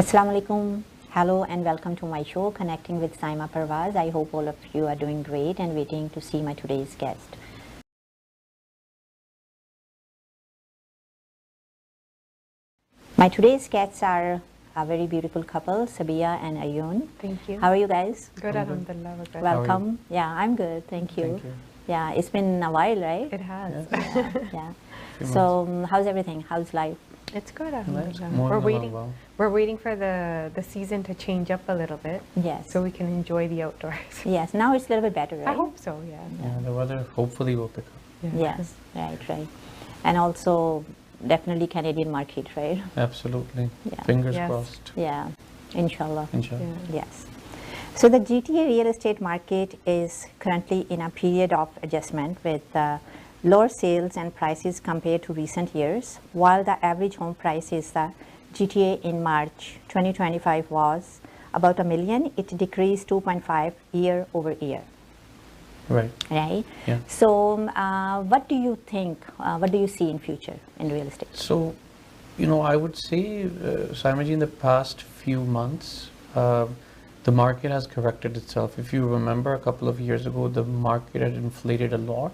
Assalamu alaikum. Hello and welcome to my show, Connecting with Saima Parwaz. I hope all of you are doing great and waiting to see my today's guest. My today's guests are a very beautiful couple, Sabeeya and Ayoun. Thank you. How are you guys? Good, alhamdulillah. We're good. Welcome. Yeah, I'm good. Thank you. Thank you. Yeah, it's been a while, right? It has. Yes. Yeah. Few So, how's everything? How's life? It's good, Nice. alhamdulillah. Moving We're along waiting. well. We're waiting for the season to change up a little bit, Yes. so we can enjoy the outdoors. Yes, now it's a little bit better, right? I hope so. Yeah. Yeah, the weather hopefully will pick up. Yes, right. And also, definitely Canadian market, right? Absolutely. Yeah. Fingers Yes. crossed. Yeah, inshallah. Inshallah. Yeah. Yes. So the GTA real estate market is currently in a period of adjustment with lower sales and prices compared to recent years. While the average home price is the GTA in March 2025 was about $1 million, it decreased 2.5 year over year. Right. Right. Yeah. So, what do you think? What do you see in future in real estate? So, I would say, Saima ji, in the past few months, the market has corrected itself. If you remember, a couple of years ago, the market had inflated a lot.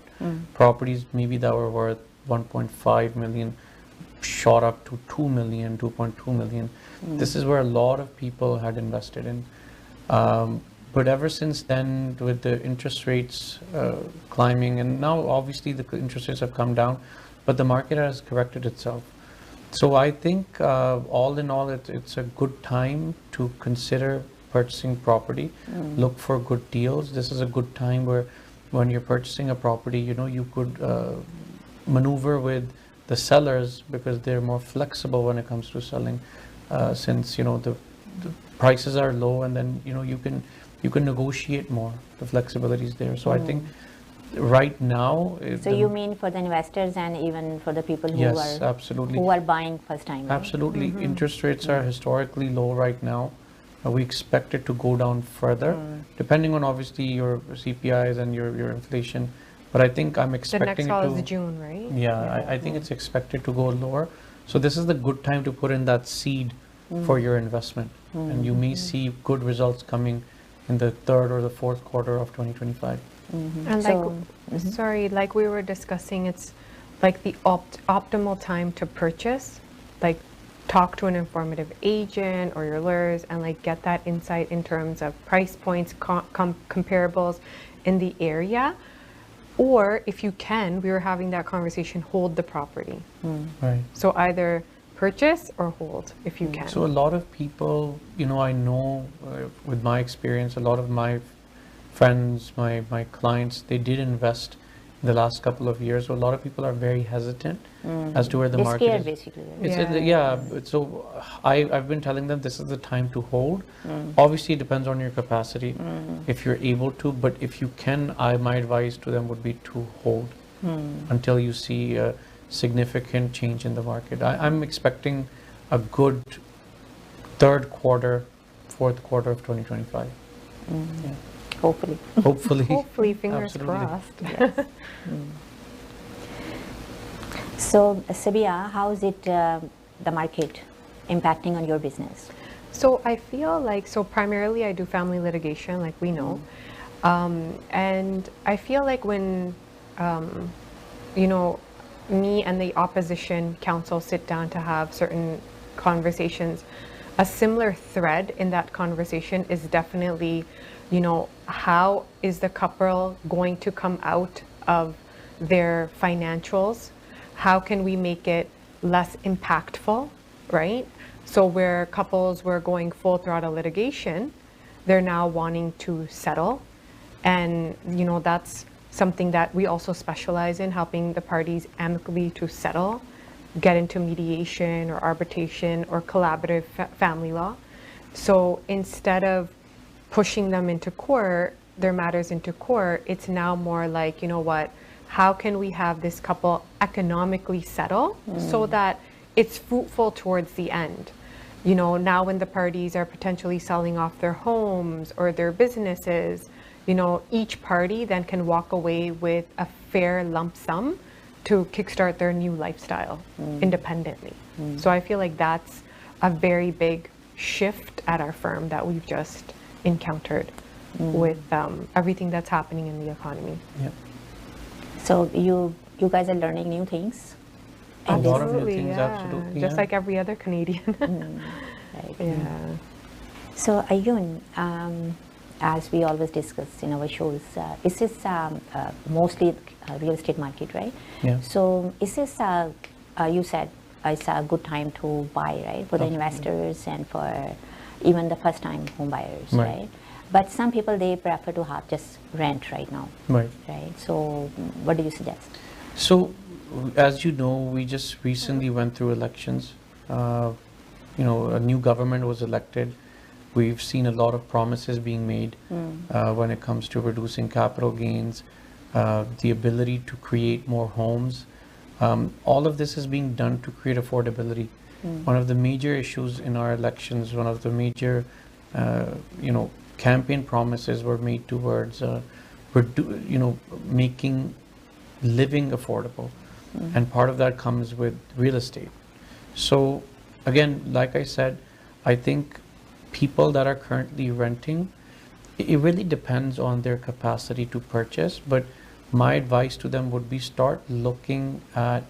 Properties maybe that were worth 1.5 million shot up to 2 million, 2.2 million. This is where a lot of people had invested in. But ever since then, with the interest rates climbing, and now obviously the interest rates have come down, but the market has corrected itself. So I think all in all, it's a good time to consider purchasing property. Look for good deals. This is a good time where when you're purchasing a property, you could maneuver with the sellers because they're more flexible when it comes to selling, since the prices are low, and then you can negotiate more. The flexibility is there. So I think right now. So you mean for the investors and even for the people who yes, are absolutely. who are buying first time? Right? Absolutely. Interest rates are historically low right now. We expect it to go down further, depending on obviously your CPIs and your inflation. But I think I'm The expecting next it fall to. is June, right? Yeah, I think it's expected to go lower. So this is the good time to put in that seed for your investment, and you may see good results coming in the third or the fourth quarter of 2025. And So- sorry, like we were discussing, it's like the optimal time to purchase, like talk to an informative agent or your lawyers and like get that insight in terms of price points, comparables in the area. Or if you can, we were having that conversation, hold the property. Right. So either purchase or hold if you can. So a lot of people, I know with my experience, a lot of my friends, my clients, they did invest in the last couple of years. So a lot of people are very hesitant as to where the They're market scared is. basically. Right? So I've been telling them this is the time to hold. Obviously, it depends on your capacity, if you're able to. But if you can, my advice to them would be to hold until you see a significant change in the market. I'm expecting a good third quarter, fourth quarter of 2025. Yeah. Hopefully. Hopefully. Hopefully, fingers Absolutely. crossed. So, Sabeeya, how is it the market impacting on your business? So I feel like, primarily I do family litigation, like we know. And I feel like when, me and the opposition counsel sit down to have certain conversations, a similar thread in that conversation is definitely, how is the couple going to come out of their financials? How can we make it less impactful, right? So where couples were going full throttle litigation, they're now wanting to settle. And, that's something that we also specialize in, helping the parties amicably to settle, get into mediation or arbitration or collaborative family law. So instead of pushing them into court, their matters into court, it's now more like, how can we have this couple economically settle so that it's fruitful towards the end? Now when the parties are potentially selling off their homes or their businesses, each party then can walk away with a fair lump sum to kickstart their new lifestyle independently. So I feel like that's a very big shift at our firm that we've just encountered with everything that's happening in the economy. Yeah. So you guys are learning new things. A lot of new Absolutely, things, yeah. absolutely. Just yeah. like every other Canadian. Right. Yeah. So Ayoun, as we always discuss in our shows, is this mostly real estate market, right? Yeah. So is this, you said, it's a good time to buy, right, for the Absolutely. investors and for even the first-time home buyers, Right. right? But some people, they prefer to have just rent right now, Right. right? So what do you suggest? So, as you know, we just recently went through elections. A new government was elected. We've seen a lot of promises being made when it comes to reducing capital gains, the ability to create more homes. All of this is being done to create affordability. One of the major issues in our elections, one of the major, campaign promises were made towards, making living affordable. And part of that comes with real estate. So again, like I said, I think people that are currently renting, it really depends on their capacity to purchase, but my advice to them would be start looking at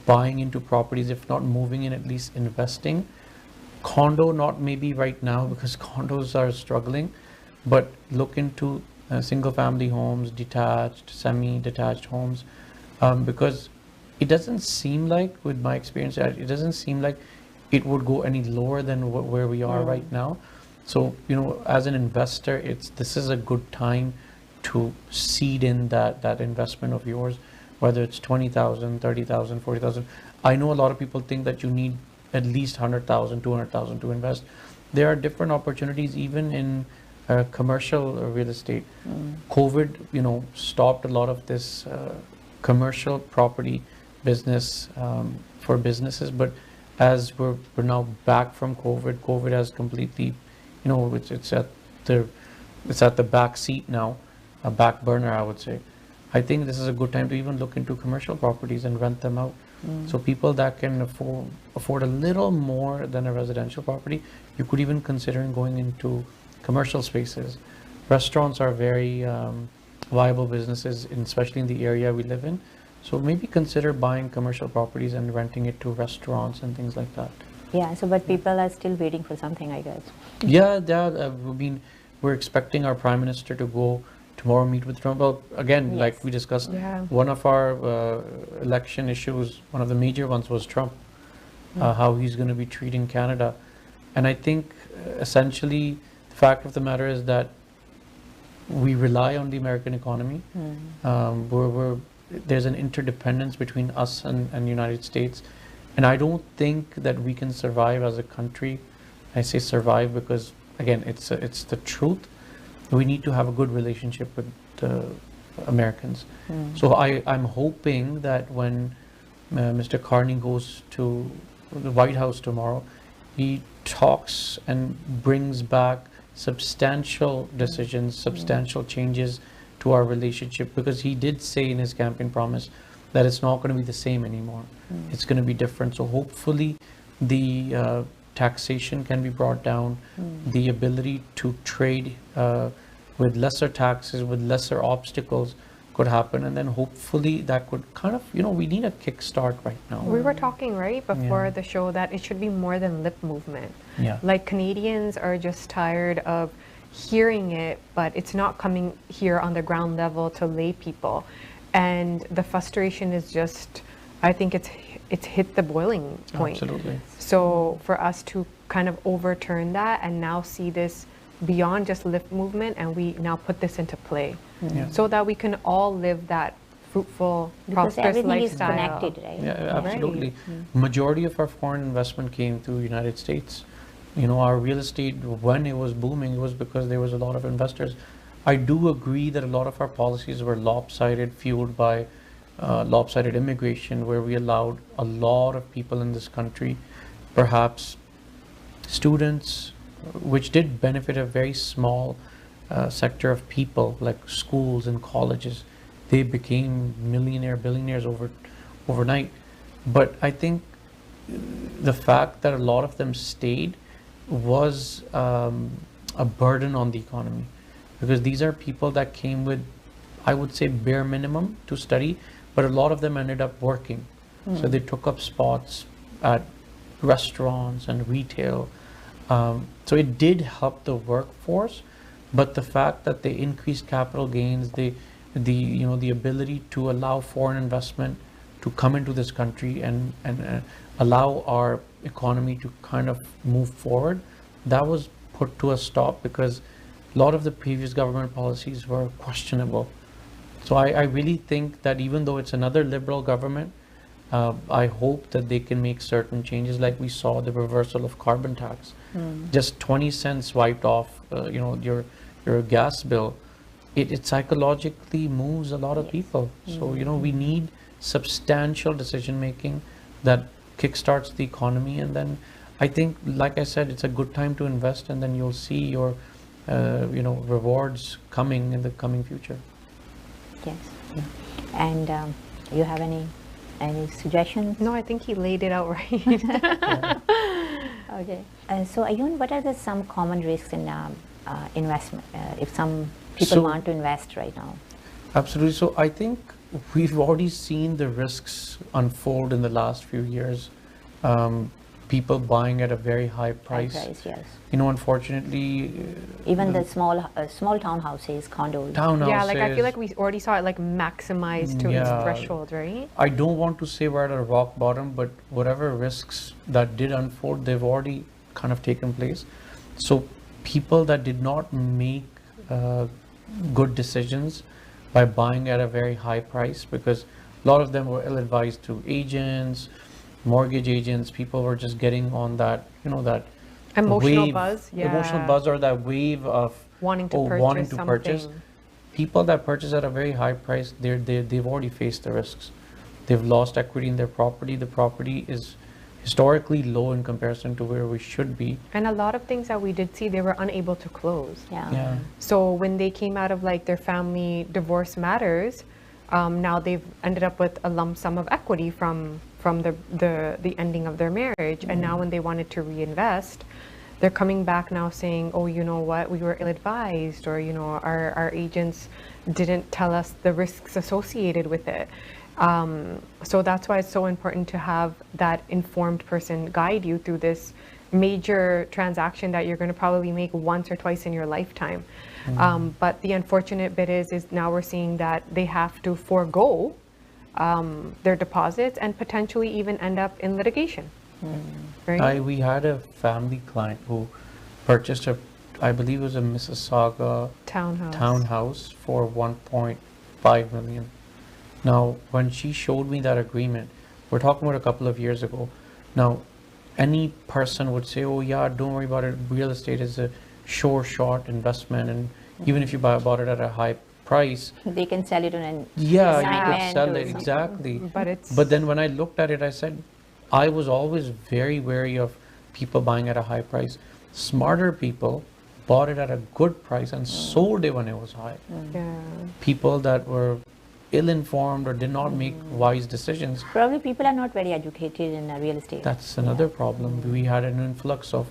buying into properties, if not moving in, at least investing. Condo, not maybe right now because condos are struggling, but look into single family homes, detached, semi-detached homes, because it doesn't seem like, with my experience, it doesn't seem like it would go any lower than where we are right now. So, as an investor, this is a good time to seed in that investment of yours, whether it's 20,000, 30,000, 40,000. I know a lot of people think that you need at least 100,000, 200,000 to invest. There are different opportunities even in commercial real estate. COVID, stopped a lot of this commercial property business for businesses, but as we're now back from COVID has completely, it's at the back seat now, a back burner, I would say. I think this is a good time to even look into commercial properties and rent them out. So people that can afford a little more than a residential property, you could even consider going into commercial spaces. Restaurants are very viable businesses, especially in the area we live in. So maybe consider buying commercial properties and renting it to restaurants and things like that. Yeah, so but people are still waiting for something, I guess. Yeah, we're expecting our Prime Minister to go tomorrow, meet with Trump. Well, again, Yes. like we discussed, Yeah. one of our election issues, one of the major ones was Trump, how he's going to be treating Canada. And I think essentially the fact of the matter is that we rely on the American economy. There's an interdependence between us and the United States. And I don't think that we can survive as a country. I say survive because, again, it's the truth. We need to have a good relationship with the Americans. So I'm hoping that when Mr. Carney goes to the White House tomorrow, he talks and brings back substantial decisions, substantial changes to our relationship, because he did say in his campaign promise that it's not going to be the same anymore. It's going to be different. So hopefully the taxation can be brought down, the ability to trade with lesser taxes, with lesser obstacles could happen, and then hopefully that could kind of, we need a kickstart right now. We were talking, right, before Yeah. the show that it should be more than lip movement. Yeah. Like Canadians are just tired of hearing it, but it's not coming here on the ground level to lay people. And the frustration is just, I think it's hit the boiling point. Absolutely. So for us to kind of overturn that and now see this beyond just lip movement, and we now put this into play, Yeah. so that we can all live that fruitful, Because prosperous everything lifestyle. is connected, right? Yeah, absolutely. Majority of our foreign investment came through the United States. Our real estate, when it was booming, it was because there was a lot of investors. I do agree that a lot of our policies were lopsided, fueled by lopsided immigration, where we allowed a lot of people in this country, perhaps students, which did benefit a very small sector of people, like schools and colleges. They became billionaires overnight. But I think the fact that a lot of them stayed was a burden on the economy, because these are people that came with, I would say, bare minimum to study, but a lot of them ended up working. So they took up spots at restaurants and retail. So it did help the workforce, but the fact that they increased capital gains, the ability to allow foreign investment to come into this country and allow our economy to kind of move forward, that was put to a stop because a lot of the previous government policies were questionable. So I really think that even though it's another liberal government, I hope that they can make certain changes, like we saw the reversal of carbon tax. Just 20 cents wiped off, your gas bill. It psychologically moves a lot of people. So, we need substantial decision making that kickstarts the economy, and then I think, like I said, it's a good time to invest, and then you'll see your, rewards coming in the coming future. Yes. And you have any suggestions? No, I think he laid it out right. Okay. So Ayoun, what are some common risks in investment if some people want to invest right now? Absolutely. So I think we've already seen the risks unfold in the last few years. People buying at a very high price. High price, yes. Unfortunately, even the small townhouses, condos. Yeah, like I feel like we already saw it like maximized to its threshold, right? I don't want to say we're at a rock bottom, but whatever risks that did unfold, they've already kind of taken place. So people that did not make good decisions by buying at a very high price, because a lot of them were ill-advised to agents, mortgage agents. People were just getting on that, that emotional wave, buzz, emotional buzz, or that wave of wanting to purchase. People that purchase at a very high price, they've already faced the risks. They've lost equity in their property. The property is historically low in comparison to where we should be. And a lot of things that we did see, they were unable to close. Yeah. So when they came out of like their family divorce matters, now they've ended up with a lump sum of equity from the ending of their marriage. And now when they wanted to reinvest, they're coming back now saying, oh, you know what, we were ill-advised, or, our agents didn't tell us the risks associated with it. So that's why it's so important to have that informed person guide you through this major transaction that you're going to probably make once or twice in your lifetime. But the unfortunate bit is now we're seeing that they have to forego their deposits and potentially even end up in litigation. Right? We had a family client who purchased I believe it was a Mississauga townhouse for 1.5 million. Now, when she showed me that agreement, we're talking about a couple of years ago. Now, any person would say, oh yeah, don't worry about it. Real estate is a sure shot investment, and even if you bought it at a high price, they can sell it on an you could sell it, exactly. But then when I looked at it, I said, I was always very wary of people buying at a high price. Smarter people bought it at a good price and sold it when it was high. People that were ill-informed or did not make wise decisions. Probably people are not very educated in real estate. That's another problem. We had an influx of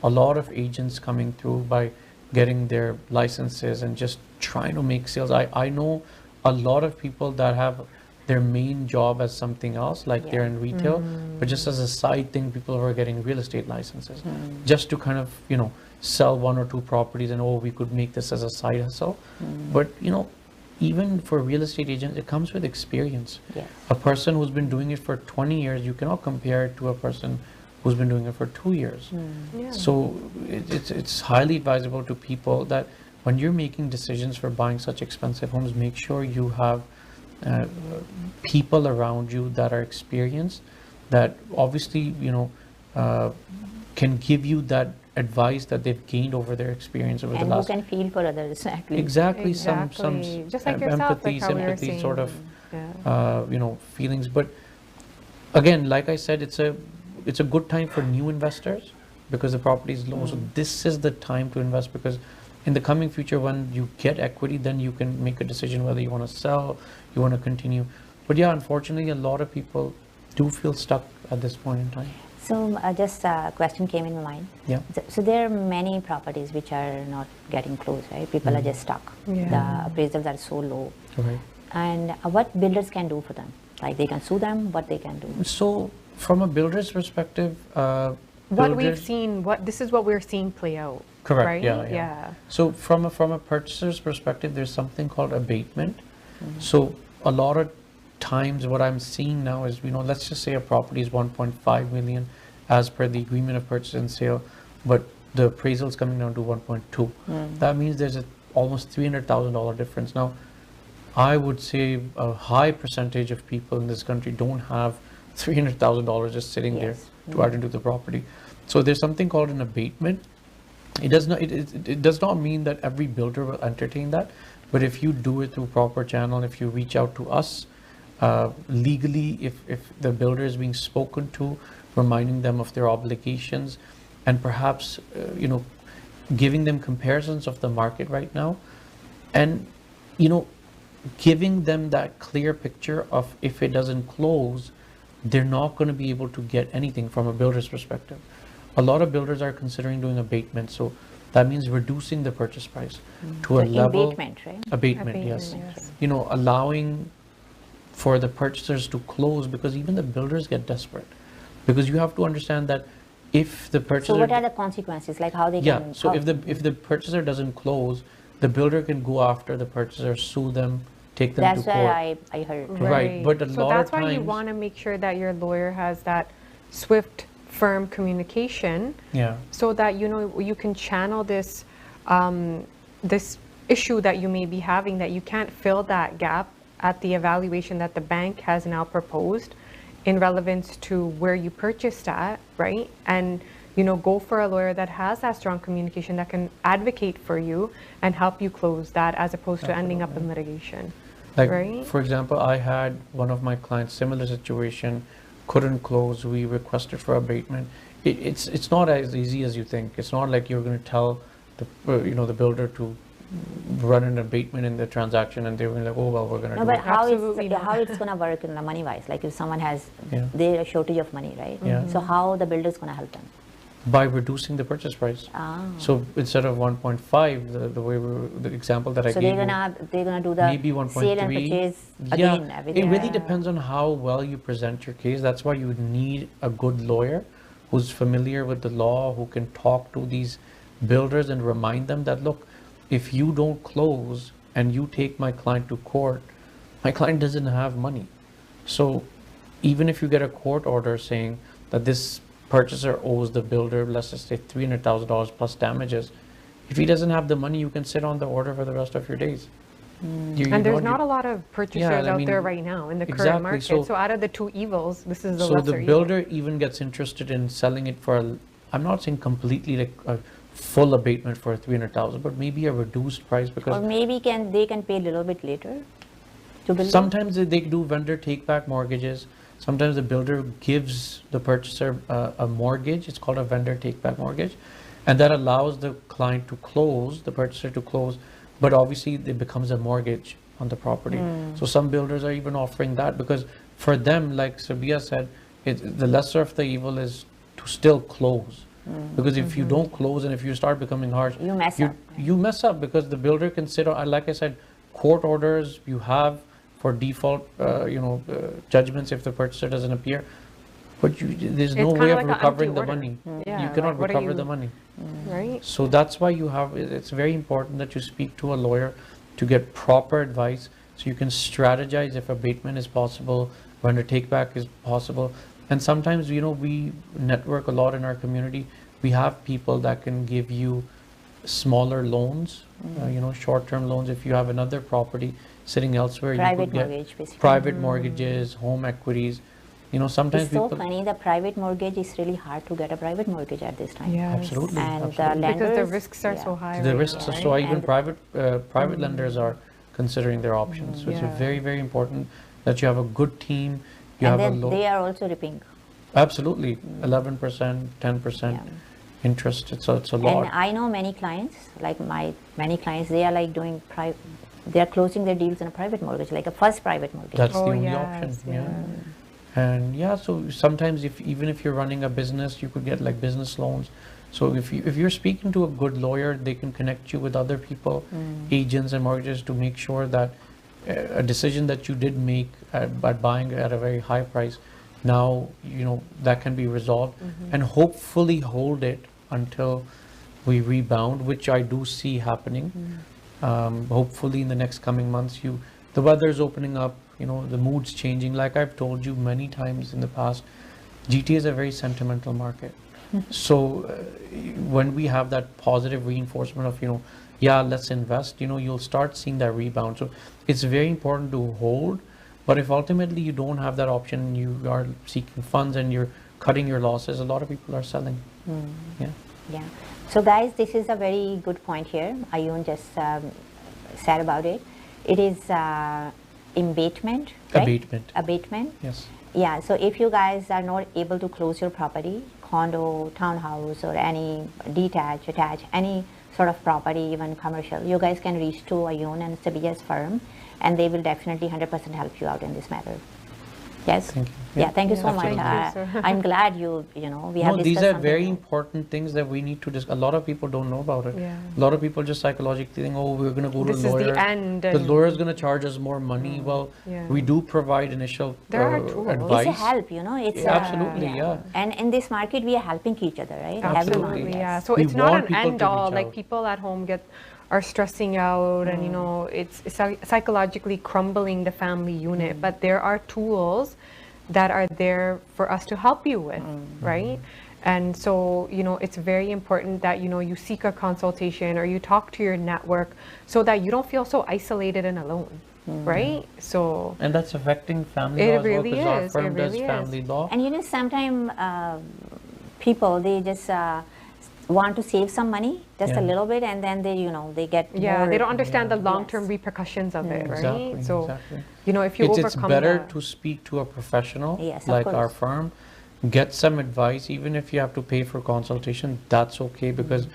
a lot of agents coming through by getting their licenses and just trying to make sales. I know a lot of people that have their main job as something else, like they're in retail, but just as a side thing, people were getting real estate licenses just to kind of, sell one or two properties and, we could make this as a side hustle. But, even for real estate agents, it comes with experience. Yes. A person who's been doing it for 20 years, you cannot compare it to a person who's been doing it for 2 years. So it's highly advisable to people that when you're making decisions for buying such expensive homes, make sure you have people around you that are experienced, that obviously, can give you that advice that they've gained over their experience over the last. And who can feel for others, actually. Exactly. Some just like yourself, empathy, like how we were sympathy, saying. sort of, feelings. But again, like I said, it's a good time for new investors because the property is low. So this is the time to invest, because in the coming future, when you get equity, then you can make a decision whether you want to sell, you want to continue. But yeah, unfortunately, a lot of people do feel stuck at this point in time. So just a question came in my mind. Yeah. So there are many properties which are not getting closed, right? People are just stuck. Yeah. The appraisals are so low. Right. And what builders can do for them? Like they can sue them, what they can do? So from a builder's perspective, What we've seen, this is what we're seeing play out. Correct. Right? Yeah. So from a purchaser's perspective, there's something called abatement. So a lot of times what I'm seeing now is, let's just say a property is 1.5 million as per the agreement of purchase and sale, but the appraisal is coming down to 1.2. That means there's almost $300,000 difference. Now, I would say a high percentage of people in this country don't have $300,000 just sitting there to add into the property. So there's something called an abatement. It does not mean that every builder will entertain that, but if you do it through proper channel, if you reach out to us legally, if the builder is being spoken to, reminding them of their obligations, and perhaps giving them comparisons of the market right now, and giving them that clear picture of if it doesn't close, they're not going to be able to get anything from a builder's perspective. A lot of builders are considering doing abatement, so that means reducing the purchase price to a level. Abatement, right? Abatement, yes. Allowing for the purchasers to close, because even the builders get desperate. Because you have to understand that if the purchaser. So what are the consequences? Like how they can. Yeah. So if the purchaser doesn't close, the builder can go after the purchaser, sue them, take them to court. That's what I heard. Right. But a lot of times. So that's why you want to make sure that your lawyer has that swift, firm communication. Yeah. So that you can channel this this issue that you may be having, that you can't fill that gap at the evaluation that the bank has now proposed in relevance to where you purchased at, right? And go for a lawyer that has that strong communication, that can advocate for you and help you close that, as opposed to ending up in litigation. Like, right? for example, I had one of my clients, similar situation, couldn't close. We requested for abatement. It's not as easy as you think. It's not like you're going to tell the builder to run an abatement in the transaction, and they're going to like, oh well, we're going to do but it. how Absolutely how it's going to work in the money wise? Like if someone has they're a shortage of money, right? Yeah. So how the builder is going to help them? By reducing the purchase price. So instead of 1.5, the example that I So gave they're gonna do the maybe 1.3. sale and purchase Yeah, again. Everything. it really depends on how well you present your case. That's why you need a good lawyer who's familiar with the law, who can talk to these builders and remind them that, look, if you don't close and you take my client to court, my client doesn't have money. So even if you get a court order saying that this purchaser owes the builder, let's just say $300,000 plus damages, if he doesn't have the money, you can sit on the order for the rest of your days. And there's not a lot of purchasers out there right now in the current market. So out of the two evils, this is the lesser evil. So the builder even gets interested in selling it for, I'm not saying completely like a full abatement for 300,000, but maybe a reduced price, because Or maybe they can pay a little bit later to build. sometimes they do vendor take back mortgages. Sometimes the builder gives the purchaser a mortgage. It's called a vendor take back mortgage, and that allows the client to close, the purchaser to close, but obviously it becomes a mortgage on the property. So some builders are even offering that, because for them, like Sabeeya said, the lesser of the evil is to still close. Because if you don't close and if you start becoming harsh, You mess up. You mess up, because the builder can sit on, like I said, court orders you have for default, judgments if the purchaser doesn't appear, but there's no It's way kinda of like an recovering empty the order. money. Yeah, You cannot like, what are recover you- the money. Right? So that's why it's very important that you speak to a lawyer to get proper advice, so you can strategize if abatement is possible, vendor take back is possible. And sometimes, we network a lot in our community. We have people that can give you smaller loans, short-term loans. If you have another property sitting elsewhere, Private you could get mortgage, basically. private mortgages, home equities. Sometimes It's so people. funny. The private mortgage is really hard to get a private mortgage at this time. Yes. Absolutely. And absolutely. lenders, Because the risks are so high. The right risks now, are so right? high. Even And- private lenders are considering their options. So it's Yeah. very, very important that you have a good team. You and have a then low. they are also ripping. Absolutely, 11%, 10% interest. It's a lot. And I know many clients, like many clients, they are like doing they are closing their deals in a private mortgage, like a first private mortgage. That's the Oh, only yes, option. Yeah. And yeah, so sometimes even if you're running a business, you could get like business loans. So if you're speaking to a good lawyer, they can connect you with other people, agents and mortgages, to make sure that a decision that you did make by buying at a very high price, now that can be resolved, and hopefully hold it until we rebound, which I do see happening. Hopefully in the next coming months, the weather's opening up, the mood's changing. Like I've told you many times in the past, GTA is a very sentimental market. So when we have that positive reinforcement of, yeah, let's invest, you'll start seeing that rebound. So it's very important to hold, but if ultimately you don't have that option, you are seeking funds and you're cutting your losses, a lot of people are selling. Yeah. So guys, this is a very good point here. Ayoun just said about it. It is abatement, right? Abatement. Yes. Yeah, so if you guys are not able to close your property, condo, townhouse, or any detached, attached, any sort of property, even commercial, you guys can reach to Ayoun and Sabeeya's firm, and they will definitely 100% help you out in this matter. Yes? Thank you. Yeah, thank you so much. Thank you, sir. I'm glad we have discussed these are something very new. important things that we need to discuss. A lot of people don't know about it. Yeah. A lot of people just psychologically think, oh, we're going to go to This a is lawyer. the end. The lawyer's going to charge us more money. Well, Yeah. we do provide initial There are tools. advice. It's a help, it's Absolutely, yeah. And in this market, we are helping each other, right? Absolutely. Everyone, Yeah. yes. So We it's not want an people to end all. reach Like out. people at home are stressing out, and it's psychologically crumbling the family unit. But there are tools that are there for us to help you with, right? And so, it's very important that, you seek a consultation or you talk to your network so that you don't feel so isolated and alone, right? So, And that's affecting family It law as well, really because our is. firm It does really family is. law. And sometimes people, they just want to save some money, just a Yeah. little bit, and then they get yeah, more. they don't understand the long-term Yes. repercussions of it, right? Exactly, So, exactly. if you It's overcome better that. to speak to a professional Yes, of like our course. firm, get some advice, even if you have to pay for consultation, that's okay, because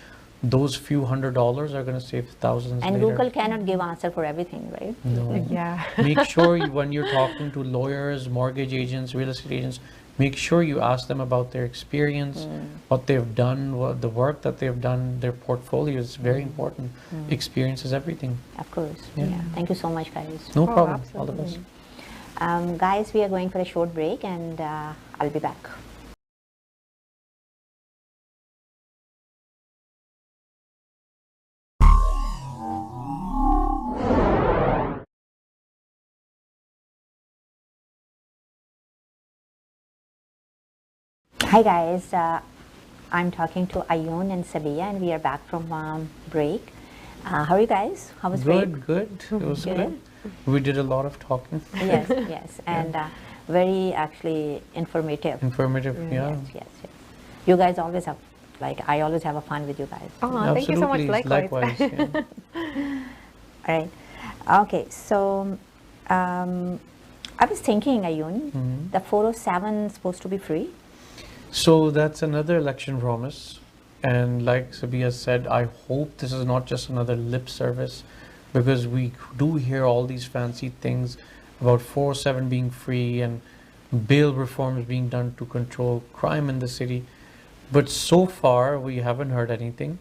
those few $100s are going to save thousands And later. Google cannot give answer for everything, right? No. Yeah. Make sure when you're talking to lawyers, mortgage agents, real estate agents, make sure you ask them about their experience, what they've done, the work that they've done, their portfolio is very important. Experience is everything. Of course. Yeah. Yeah. Thank you so much, guys. No Oh, problem. All the best. absolutely. Guys, we are going for a short break, and I'll be back. Hi guys, I'm talking to Ayoun and Sabeeya, and we are back from break. How are you guys? How was break? Good. It was Good. good. We did a lot of talking. Yes, yes, and very actually informative. Informative, yeah. Yes. You guys always have, I always have a fun with you guys. Oh, thank you so much. Absolutely, Likewise. yeah. All right. Okay, so I was thinking, Ayoun, the 407 is supposed to be free. So that's another election promise. And like Sabeeya said, I hope this is not just another lip service, because we do hear all these fancy things about 407 being free and bail reforms being done to control crime in the city. But so far, we haven't heard anything.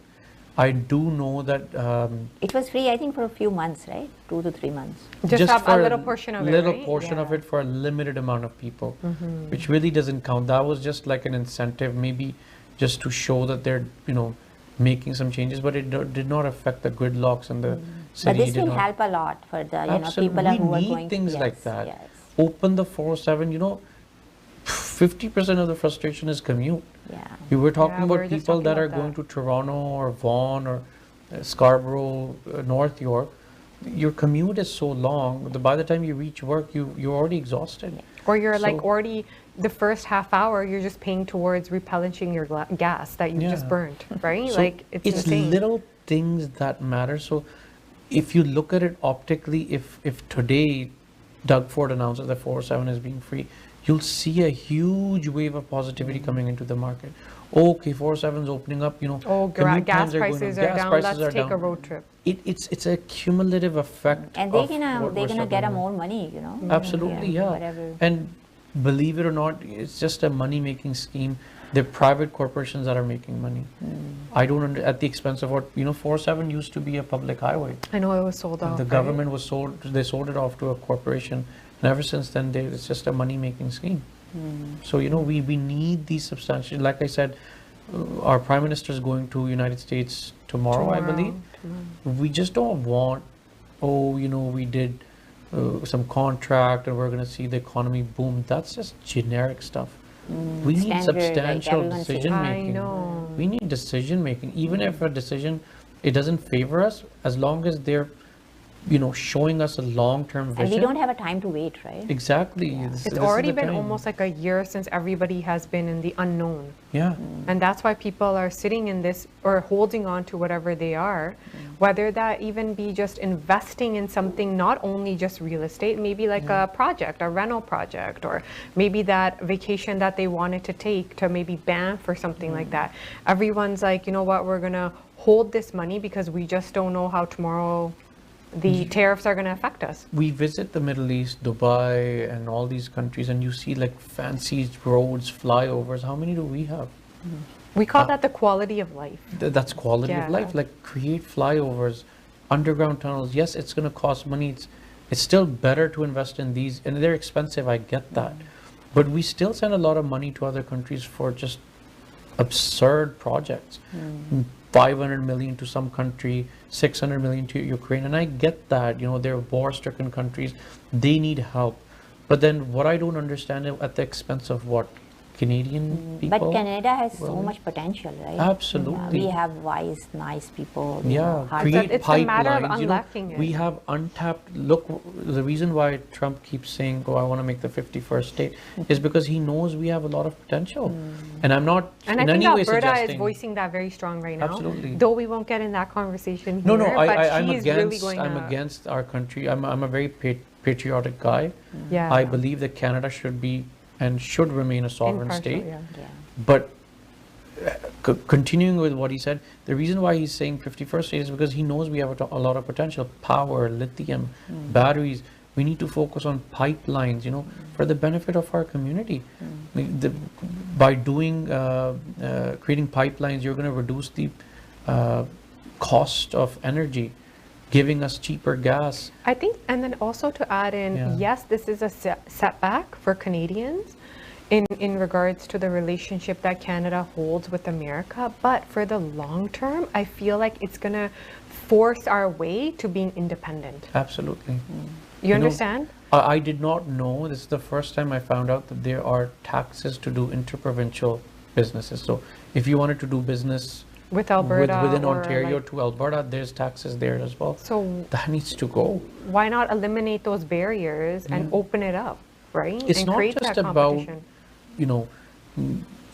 I do know that It was free, I think, for a few months, right? 2 to 3 months. Just have for a little portion of it, little right? portion of Yeah. it for a limited amount of people, which really doesn't count. That was just like an incentive, maybe just to show that they're making some changes, but it did not affect the gridlocks in the city. But this did will not. help a lot for the Absolutely. people who are We need going things yes, like that. Yes. Open the 407. 50% of the frustration is commute. Yeah. We were talking Yeah, we about were just people talking that are about going that. to Toronto or Vaughan or Scarborough, North York. Your commute is so long. By the time you reach work, you're already exhausted. Or you're So- already, the first half hour, you're just paying towards replenishing your gas that you just Yeah. burnt, right? So it's insane. little things that matter. So if you look at it optically, if today Doug Ford announces that 407 is being free, you'll see a huge wave of positivity coming into the market. Okay, 407 is opening up, Oh, commute gas times are going prices up, are gas down. prices Let's are take a down. road trip. It's a cumulative effect. And they're of gonna what they're we're gonna get a suffering more money, with. Absolutely, yeah. Whatever. And believe it or not, it's just a money-making scheme. They're private corporations that are making money. I don't at the expense of what, 407 used to be a public highway. I know it was sold off. The right? government they sold it off to a corporation, and ever since then, it's just a money-making scheme. So, we need these substantial, like I said, our Prime Minister is going to United States tomorrow, I believe. We just don't want, we did some contract and we're going to see the economy boom. That's just generic stuff. We need substantial decision making. I know. We need decision making. Even if a decision, it doesn't favor us, as long as they're, showing us a long-term vision. And we don't have a time to wait, right? Exactly. Yeah. It's already been almost like a year since everybody has been in the unknown. Yeah. And that's why people are sitting in this or holding on to whatever they are, whether that even be just investing in something, not only just real estate, maybe like a project, a rental project, or maybe that vacation that they wanted to take to maybe Banff or something like that. Everyone's like, you know what, we're going to hold this money because we just don't know how tomorrow the tariffs are going to affect us. We visit the Middle East, Dubai, and all these countries, and you see like fancy roads, flyovers. How many do we have? We call that the quality of life. That's quality of life. Like, create flyovers, underground tunnels. Yes, it's going to cost money. It's still better to invest in these, and they're expensive. I get that, but we still send a lot of money to other countries for just absurd projects. 500 million to some country, 600 million to Ukraine, and I get that, they're war-stricken countries, they need help. But then what I don't understand is at the expense of what? Canadian people? But Canada has so much potential, right? Absolutely. We have wise, nice people. Create it's a matter of pipelines. unlocking it. We have untapped. Look, the reason why Trump keeps saying, "Oh, I want to make the 51st state," is because he knows we have a lot of potential. And I'm not and in I think any way Alberta suggesting. is voicing that very strong right now. Absolutely. Though we won't get in that conversation No, here. no, but I'm she's against. Really going I'm against our country. I'm a very patriotic guy. Yeah. I believe that Canada should be and should remain a sovereign Impartial, state. yeah. But continuing with what he said, the reason why he's saying 51st state is because he knows we have a lot of potential, power, lithium, batteries. We need to focus on pipelines, for the benefit of our community. By doing, creating pipelines, you're going to reduce the cost of energy, giving us cheaper gas. I think, and then also to add in, yes, this is a setback for Canadians in regards to the relationship that Canada holds with America, but for the long term, I feel like it's going to force our way to being independent. Absolutely. You understand? I did not know, this is the first time I found out that there are taxes to do interprovincial businesses. So if you wanted to do business with Alberta within or Ontario like, to Alberta, there's taxes there as well. So that needs to go. Why not eliminate those barriers and open it up, right? It's and not create just that about, competition.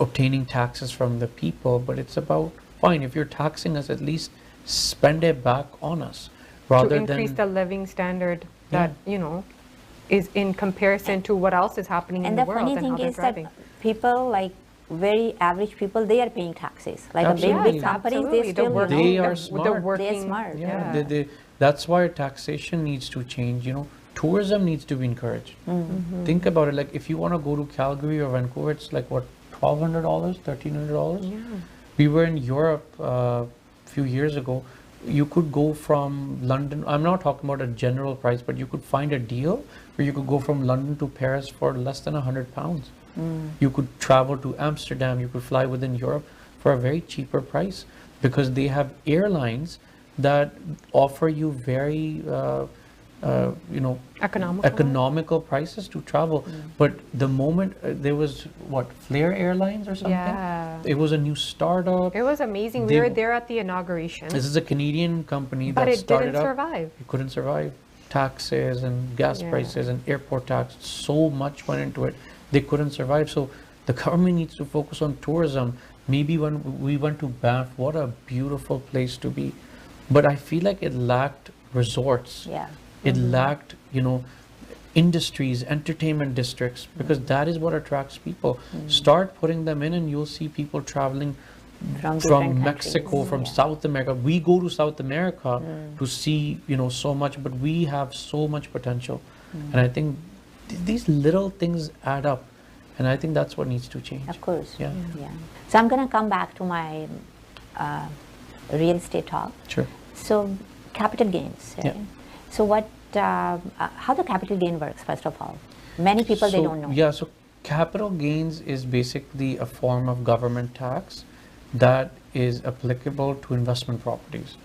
obtaining taxes from the people, but it's about, fine, if you're taxing us, at least spend it back on us, rather to increase the living standard that, is in comparison to what else is happening in the world And the and funny how thing they're is driving. that people, like very average people, they are paying taxes. Like Absolutely. a big companies, Absolutely. they still, They are They're smart. working, They're smart. Yeah, that's why taxation needs to change. Tourism needs to be encouraged. Think about it. Like, if you want to go to Calgary or Vancouver, it's like what, $1,200, $1,300. Yeah. We were in Europe a few years ago. You could go from London. I'm not talking about a general price, but you could find a deal where you could go from London to Paris for less than £100. You could travel to Amsterdam. You could fly within Europe for a very cheaper price, because they have airlines that offer you very economical prices to travel. But the moment there was Flair Airlines or something. Yeah. It was a new startup. It was amazing. We were there at the inauguration. This is a Canadian company but that it started didn't up. survive. It couldn't survive. Taxes and gas prices and airport tax, so much went into it. They couldn't survive. So the government needs to focus on tourism. Maybe when we went to Banff, what a beautiful place to be. But I feel like it lacked resorts. Yeah. It lacked, industries, entertainment districts, because that is what attracts people. Start putting them in and you'll see people traveling from Mexico, from South America. We go to South America to see, so much, but we have so much potential. And I think these little things add up. And I think that's what needs to change. Of course. Yeah. Yeah. So I'm going to come back to my real estate talk. Sure. So capital gains, right? Yeah. So what, how the capital gain works, first of all? Many people, they don't know. Yeah, so capital gains is basically a form of government tax that is applicable to investment properties.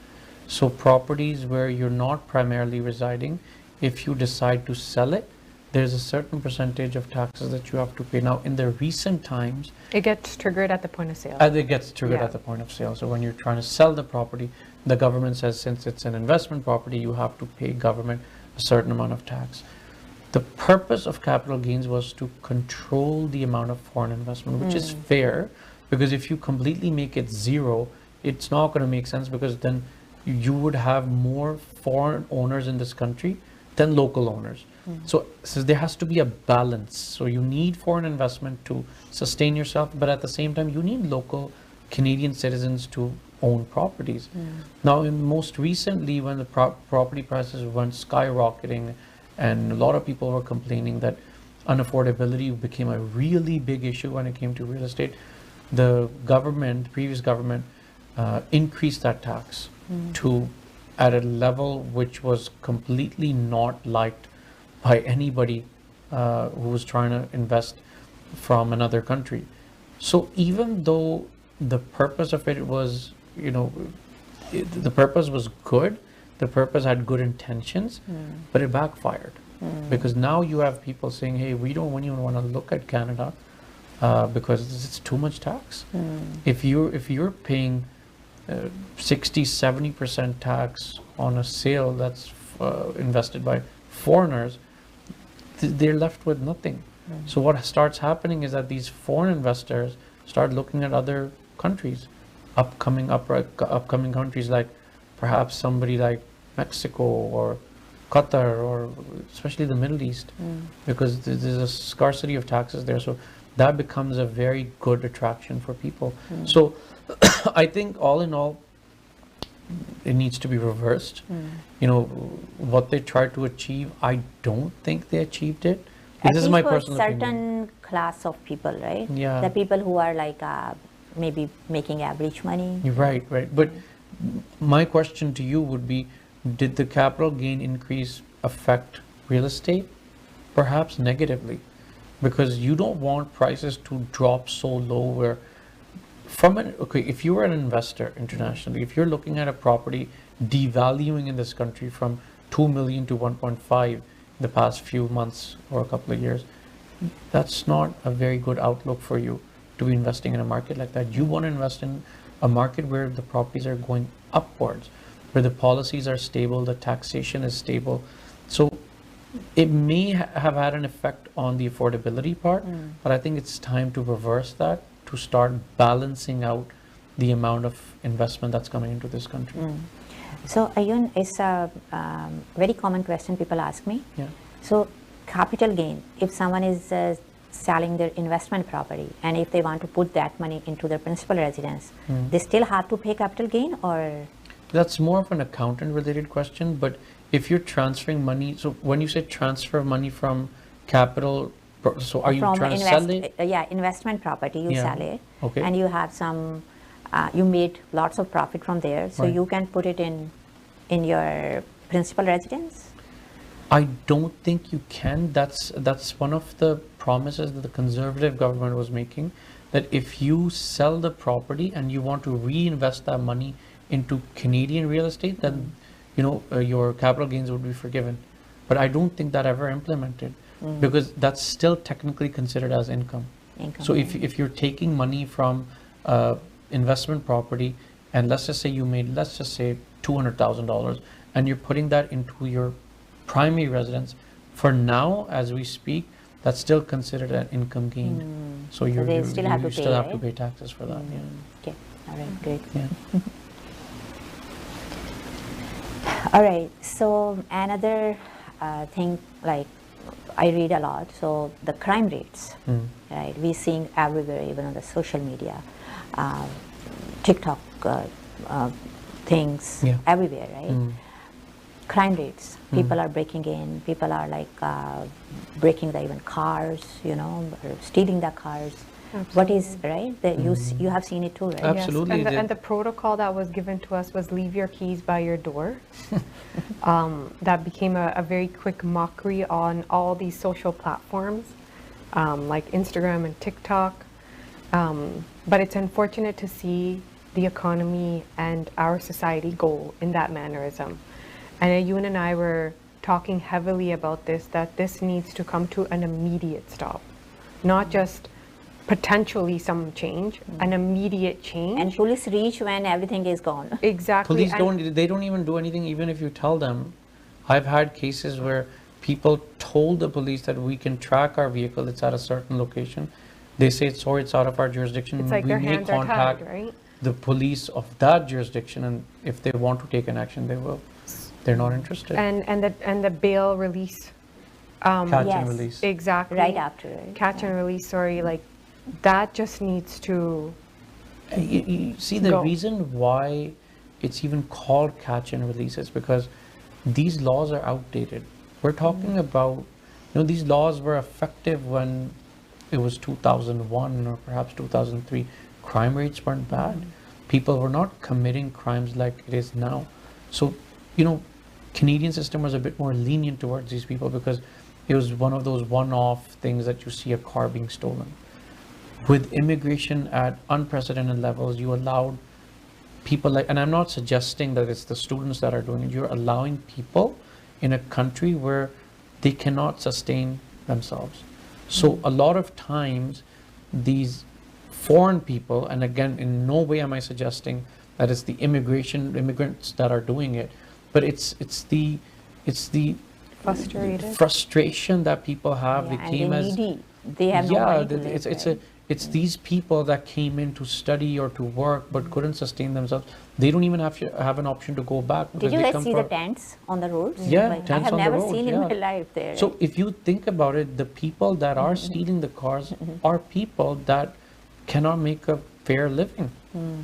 So properties where you're not primarily residing, if you decide to sell it, there's a certain percentage of taxes that you have to pay. Now, in the recent times, It gets triggered at the point of sale. it gets triggered Yeah. at the point of sale. So when you're trying to sell the property, the government says since it's an investment property, you have to pay government a certain amount of tax. The purpose of capital gains was to control the amount of foreign investment, which is fair, because if you completely make it zero, it's not going to make sense, because then you would have more foreign owners in this country than local owners. So there has to be a balance. So you need foreign investment to sustain yourself, but at the same time, you need local Canadian citizens to own properties. Now, most recently, when the property prices went skyrocketing, and a lot of people were complaining that unaffordability became a really big issue when it came to real estate, the government, previous government, increased that tax to at a level which was completely not liked by anybody who was trying to invest from another country. So even though the purpose of it was, the purpose was good, the purpose had good intentions, but it backfired. Because now you have people saying, hey, we don't even want to look at Canada because it's too much tax. If you're paying 60-70% tax on a sale that's invested by foreigners, they're left with nothing. So what starts happening is that these foreign investors start looking at other countries, upcoming countries, like perhaps somebody like Mexico or Qatar, or especially the Middle East, because there's a scarcity of taxes there. So that becomes a very good attraction for people. So I think all in all, it needs to be reversed. What they tried to achieve, I don't think they achieved it. At This is least my for personal certain opinion. class of people, right? Yeah. The people who are like maybe making average money. Right. But my question to you would be, did the capital gain increase affect real estate? Perhaps negatively, because you don't want prices to drop so low where if you were an investor internationally, if you're looking at a property devaluing in this country from 2 million to 1.5 in the past few months or a couple of years, that's not a very good outlook for you to be investing in a market like that. You want to invest in a market where the properties are going upwards, where the policies are stable, the taxation is stable. So it may have had an effect on the affordability part, but I think it's time to reverse that, to start balancing out the amount of investment that's coming into this country. So Ayoun, it's a very common question people ask me. Yeah. So capital gain, if someone is selling their investment property, and if they want to put that money into their principal residence, they still have to pay capital gain, or? That's more of an accountant related question, but if you're transferring money, so when you say transfer money from capital, so are you trying to sell it? Yeah, investment property, you sell it, Okay. and you have some, you made lots of profit from there, so Right. you can put it in your principal residence? I don't think you can. That's one of the promises that the Conservative government was making, that if you sell the property and you want to reinvest that money into Canadian real estate, then your capital gains would be forgiven. But I don't think that ever implemented, because that's still technically considered as income. So if you're taking money from investment property, and let's just say you made, let's just say $200,000, and you're putting that into your primary residence, for now, as we speak, that's still considered an income gain. So you still have to pay, have to right? pay taxes for that. Yeah. Okay, all right, great. Yeah. All right, so another thing, like I read a lot, so the crime rates, right? We're seeing everywhere, even on the social media, TikTok things, Yeah. everywhere, right? crime rates. People are breaking in. People are like breaking the even cars, you know, or stealing the cars. What is right? You have seen it too, right? Absolutely. Yes. And the protocol that was given to us was leave your keys by your door. That became a very quick mockery on all these social platforms, like Instagram and TikTok. But it's unfortunate to see the economy and our society go in that mannerism. And Ayoun and I were talking heavily about this, that this needs to come to an immediate stop, not just potentially some change, an immediate change. And police reach when everything is gone. Exactly. Police they don't even do anything even if you tell them. I've had cases where people told the police that we can track our vehicle, it's at a certain location. They say, sorry, it's out of our jurisdiction. It's like we their may hands are contact tied, right? the police of that jurisdiction, and if they want to take an action, they will. They're not interested. And the bail release. Catch Yes. and release. Exactly. Right after, right? Catch and release, sorry, like that just needs to You see, the Go. reason why it's even called catch and release is because these laws are outdated. We're talking about, these laws were effective when it was 2001 or perhaps 2003. Crime rates weren't bad. People were not committing crimes like it is now. So, Canadian system was a bit more lenient towards these people because it was one of those one-off things that you see a car being stolen. With immigration at unprecedented levels, you allowed people like, and I'm not suggesting that it's the students that are doing it, you're allowing people in a country where they cannot sustain themselves. So a lot of times these foreign people, and again, in no way am I suggesting that it's the immigrants that are doing it, but it's the frustrated. frustration that people have. Yeah, They and came they as needy. They have no money to live, it's these people that came in to study or to work but couldn't sustain themselves. They don't even have an option to go back. Did because you they guys come see the from- tents on the roads? Yeah, Like, I tents have on the never roads, seen in yeah. my life there. So if you think about it, the people that are stealing the cars are people that cannot make a fair living.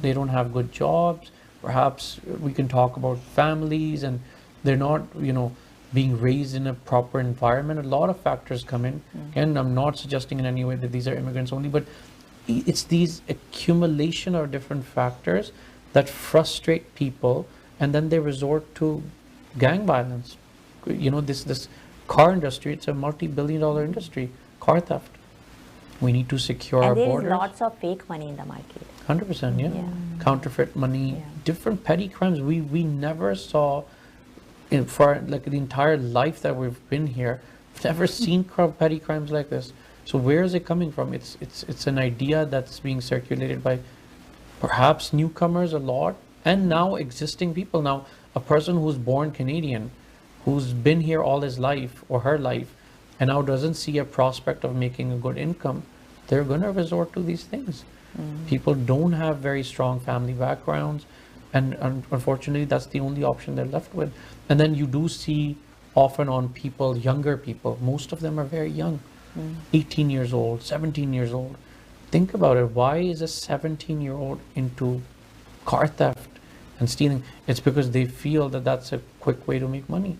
They don't have good jobs. Perhaps we can talk about families, and they're not, being raised in a proper environment. A lot of factors come in. And I'm not suggesting in any way that these are immigrants only, but it's these accumulation of different factors that frustrate people, and then they resort to gang violence. This car industry, it's a multi-billion-dollar industry, car theft. We need to secure our and there borders. is lots of fake money in the market. 100%, yeah. Yeah. Counterfeit money, Yeah. different petty crimes. We never saw, for like the entire life that we've been here, we've never seen petty crimes like this. So where is it coming from? It's an idea that's being circulated by perhaps newcomers a lot, and now existing people. Now, a person who's born Canadian, who's been here all his life or her life, and now doesn't see a prospect of making a good income, they're going to resort to these things. People don't have very strong family backgrounds, and unfortunately that's the only option they're left with. And then you do see often on people, younger people, most of them are very young, 18 years old, 17 years old. Think about it, why is a 17-year-old into car theft and stealing? It's because they feel that that's a quick way to make money,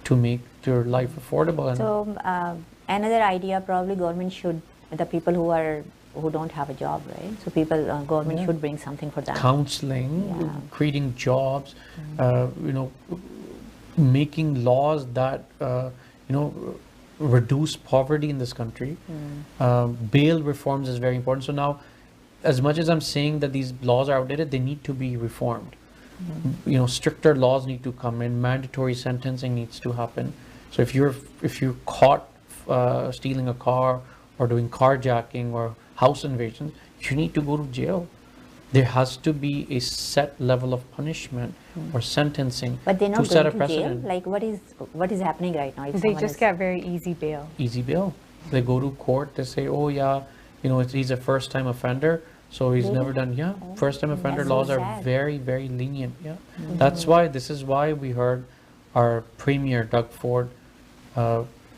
to make your life affordable. And So another idea, probably government should, the people who don't have a job, right? So government should bring something for them. counseling, Yeah. creating jobs, making laws that reduce poverty in this country. Bail reforms is very important. So now, as much as I'm saying that these laws are outdated, they need to be reformed. Stricter laws need to come in. Mandatory sentencing needs to happen. So if you're caught stealing a car or doing carjacking or house invasions, you need to go to jail. There has to be a set level of punishment or sentencing But they're to not set a going to jail. precedent. Like what is happening right now? If They someone just is- get very easy bail. Easy bail. They go to court. They say, "Oh yeah, he's a first-time offender, so he's Really? never done." Yeah, first-time offender That's so laws are sad. very, very lenient. Yeah, this is why we heard our Premier Doug Ford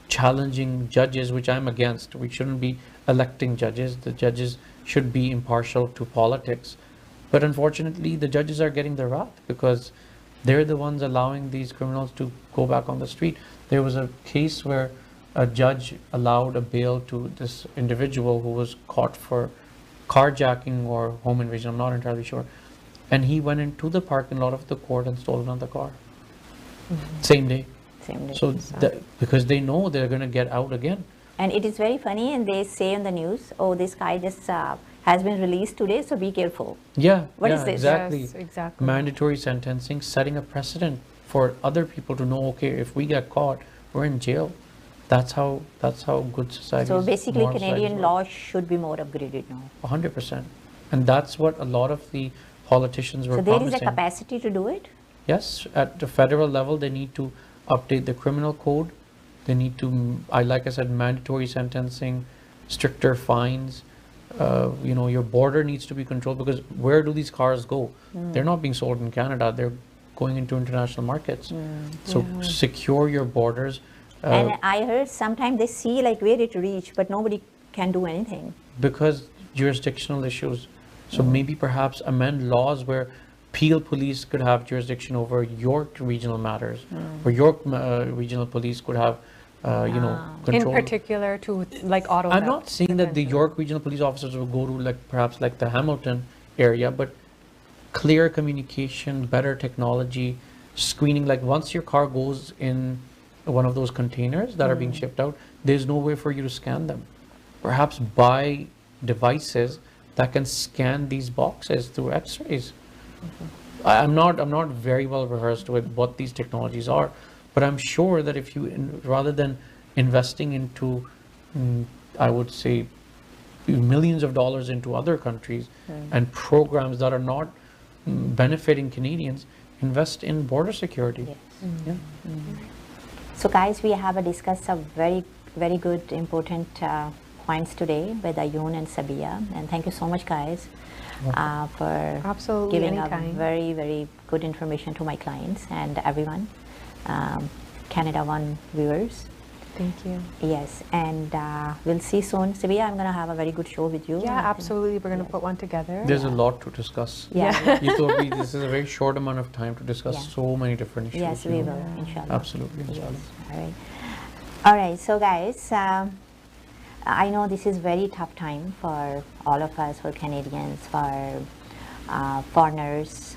challenging judges, which I'm against. We shouldn't be electing judges. The judges should be impartial to politics. But unfortunately, the judges are getting the wrath because They're the ones allowing these criminals to go back on the street. There was a case where a judge allowed a bail to this individual who was caught for carjacking or home invasion, I'm not entirely sure. And he went into the parking lot of the court and stole another car. Same day. Same day. So, because they know they're going to get out again. And it is very funny, and they say on the news, oh, this guy just has been released today, so be careful. Yeah, What yeah, is this? exactly. Yes, exactly. Mandatory sentencing, setting a precedent for other people to know, okay, if we get caught, we're in jail. That's how good society. So basically, Canadian law should be more upgraded now. 100%. And that's what a lot of the politicians were So there promising. is a capacity to do it? Yes, at the federal level, they need to update the criminal code. They need to, like I said, mandatory sentencing, stricter fines. Your border needs to be controlled, because where do these cars go? They're not being sold in Canada. They're going into international markets. So secure your borders. And I heard sometimes they see like where it reach, but nobody can do anything. Because jurisdictional issues. So maybe perhaps amend laws where Peel police could have jurisdiction over York regional matters, or York regional police could have, control. In particular to like Ottawa. I'm not saying that the York regional police officers will go to perhaps the Hamilton area, but clear communication, better technology, screening. Like once your car goes in one of those containers that are being shipped out, there's no way for you to scan them. Perhaps buy devices that can scan these boxes through X-rays. I'm not very well rehearsed with what these technologies are, but I'm sure that if you, rather than investing into, I would say, millions of dollars into other countries and programs that are not benefiting Canadians, invest in border security. Yes. Yeah. So guys, we have discussed some very, very good, important points today with Ayoun and Sabeeya. And thank you so much, guys, for Absolutely, giving a anytime. very, very good information to my clients and everyone, Canada One viewers. Thank you. Yes, and we'll see soon. Sabeeya, I'm going to have a very good show with you. Yeah, absolutely. We're going to put one together. There's a lot to discuss. Yeah. You told me this is a very short amount of time to discuss Yeah. so many different issues. Yes, we will, inshallah. Absolutely, Yes. inshallah. All right. All right. So, guys, I know this is very tough time for all of us, for Canadians, for foreigners,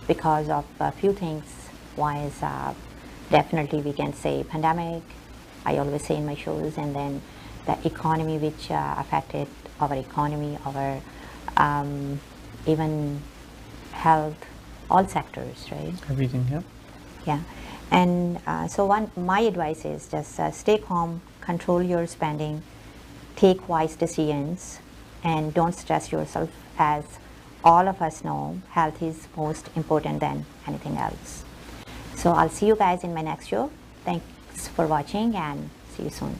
because of a few things. One is definitely we can say pandemic. I always say in my shows, and then the economy, which affected our economy, our even health, all sectors, right? Everything, yeah. Yeah, and so my advice is just stay calm, control your spending, take wise decisions, and don't stress yourself. As all of us know, health is most important than anything else. So I'll see you guys in my next show. Thanks for watching, and see you soon.